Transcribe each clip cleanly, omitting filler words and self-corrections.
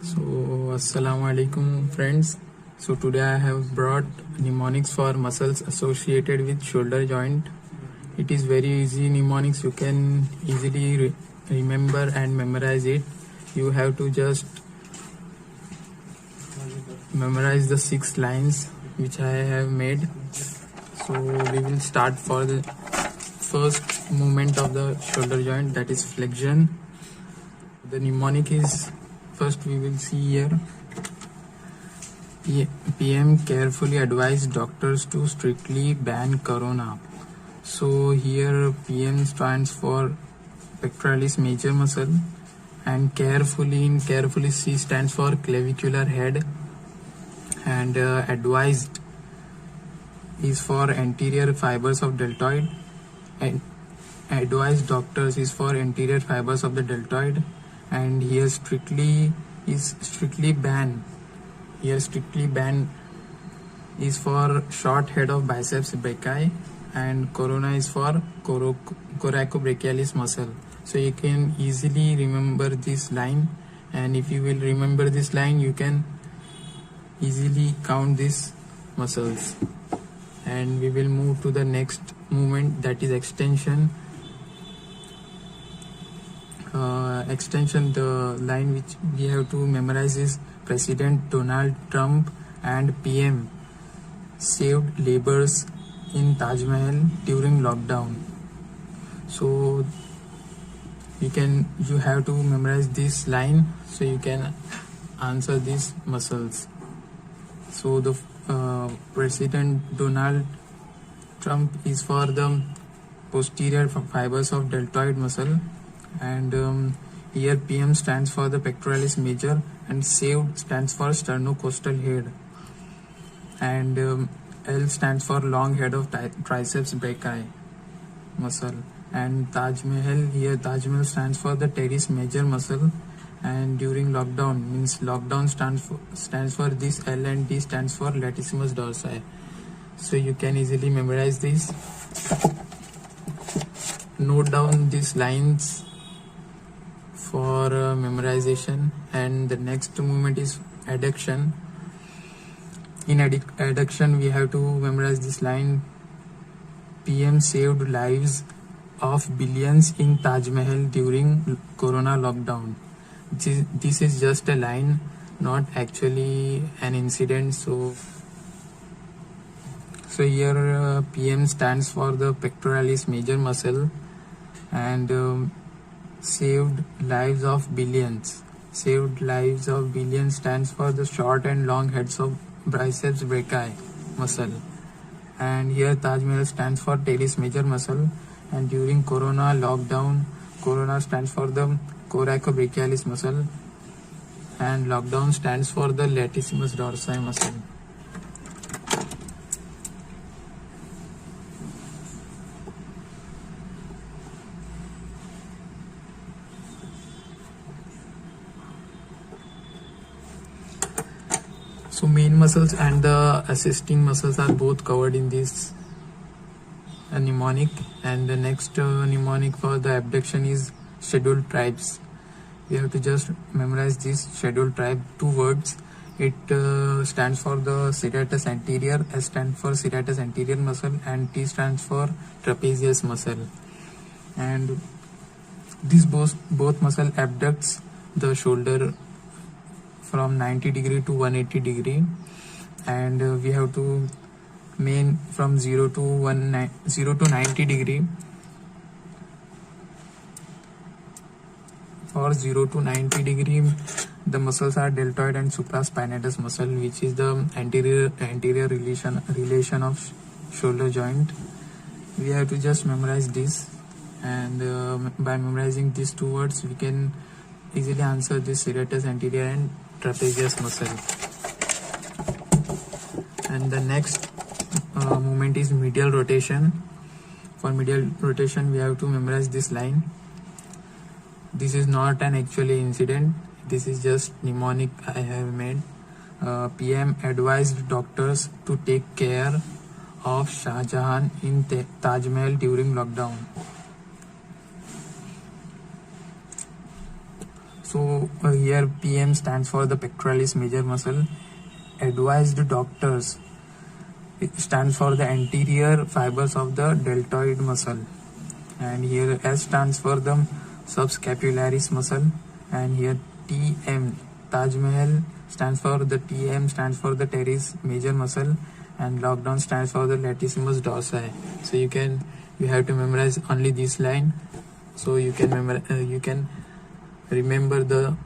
So, Assalamu alaikum friends. So today I have brought mnemonics for muscles associated with shoulder joint. It is very easy mnemonics. You can easily remember and memorize it. You have to just memorize the 6 lines which I have made. So we will start for the first movement of the shoulder joint, that is flexion. The mnemonic is, first we will see here, PM carefully advised doctors to strictly ban corona. So here PM stands for pectoralis major muscle, and carefully C stands for clavicular head, and advised is for anterior fibers of deltoid, and advised doctors is for anterior fibers of the deltoid, and here strictly ban. Here strictly ban is for short head of biceps brachii, and corona is for coracobrachialis muscle. So you can easily remember this line, and if you will remember this line, you can easily count these muscles. And we will move to the next movement, that is extension. Extension, the line which we have to memorize is President Donald Trump and PM saved labors in Taj Mahal during lockdown. So you have to memorize this line so you can answer these muscles. So the President Donald Trump is for the posterior fibers of deltoid muscle, and here PM stands for the pectoralis major, and saved stands for sternocostal head, and L stands for long head of triceps brachii muscle, and Taj Mahal, here Taj Mahal stands for the teres major muscle, and during lockdown means lockdown stands for this L, and D stands for latissimus dorsi. So you can easily memorize this. Note down these lines for memorization. And the next movement is adduction. In adduction we have to memorize this line: PM saved lives of billions in Taj Mahal during corona lockdown. This is just a line, not actually an incident. So here PM stands for the pectoralis major muscle, and saved lives of billions. Saved lives of billions stands for the short and long heads of biceps brachii muscle, and here Taj Mahal stands for teres major muscle, and during corona lockdown, corona stands for the coracobrachialis muscle, and lockdown stands for the latissimus dorsi muscle. So main muscles and the assisting muscles are both covered in this mnemonic. And the next mnemonic for the abduction is scheduled tribes. We have to just memorize this scheduled tribe, 2 words. It stands for the serratus anterior, S stands for serratus anterior muscle, and T stands for trapezius muscle. And this both muscle abducts the shoulder from 90 degree to 180 degree, and we have to main from 0 to 90 degree. For 0 to 90 degree, the muscles are deltoid and supraspinatus muscle, which is the anterior relation of shoulder joint. We have to just memorize this, and by memorizing these 2 words, we can easily answer this serratus anterior and trapezius muscle. And the next movement is medial rotation. For medial rotation, we have to memorize this line. This is not an actually incident, this is just mnemonic I have made. PM advised doctors to take care of Shah Jahan in Taj Mahal during lockdown. So here PM stands for the pectoralis major muscle. Advised doctors, it stands for the anterior fibers of the deltoid muscle. And here S stands for the subscapularis muscle. And here TM, Taj Mahal, stands for the teres major muscle. And lockdown stands for the latissimus dorsi. So you have to memorize only this line, so you can remember the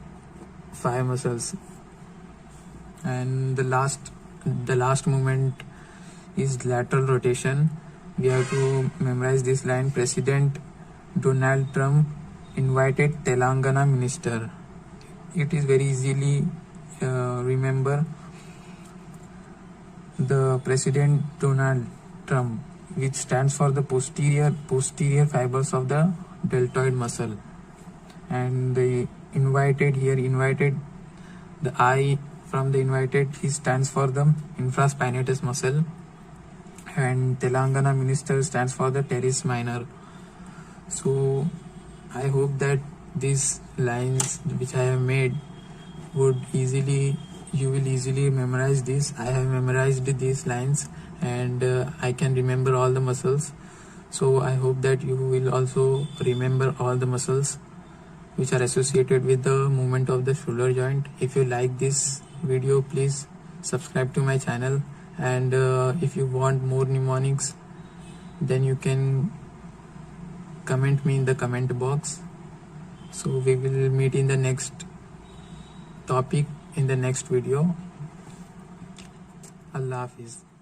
5 muscles. And the last movement is lateral rotation. We have to memorize this line: President Donald Trump invited Telangana minister. It is very easily remember. The President Donald Trump, which stands for the posterior fibers of the deltoid muscle. And the invited, the I from the invited, he stands for the infraspinatus muscle. And Telangana minister stands for the teres minor. So I hope that these lines which I have made you will easily memorize this. I have memorized these lines, and I can remember all the muscles. So I hope that you will also remember all the muscles which are associated with the movement of the shoulder joint. If you like this video, please subscribe to my channel. And if you want more mnemonics, then you can comment me in the comment box. So we will meet in the next topic in the next video. Allah Hafiz.